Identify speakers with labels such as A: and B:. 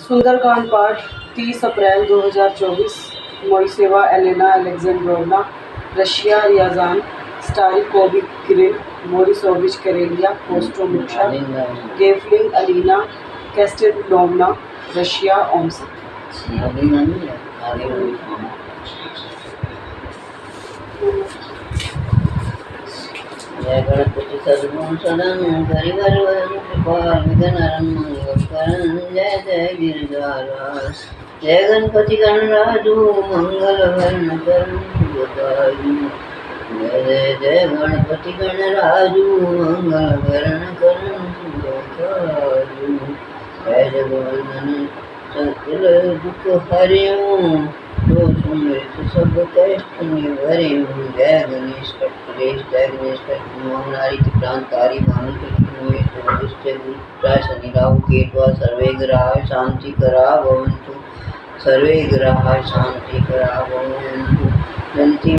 A: सुंदरकांड पाठ 30 April 2024। Moiseeva Elena Aleksandrovna, Russia Ryazan, Starikovich Kirill, Morisovich Karelia, Kostomuksha, Gevling Alina, Kastelnovna, Russia Omsk.
B: जय गणपति सद्गुण सदन परिवार कृपाल विघ्नहरण मंगलकरण जय जय गिरिजाराज। जय गणपति गणराजु मंगल वर्ण करण गोदायु। जय जय जय गणपति गणराजु मंगल वर्ण करण गोदायु। जय जगवंदन सकल दुख हरिओं तो सुमृत सब कष्ट निवारियों। जय गणेश कटकलेश जय गणेश कटनारी प्रांतारी भानुष्ट गुरुप्राय शनि राहु केतवा सर्वे ग्रहाः शांति करा भवन्तु। सर्वे ग्रहाः शांति करा भवन्तु।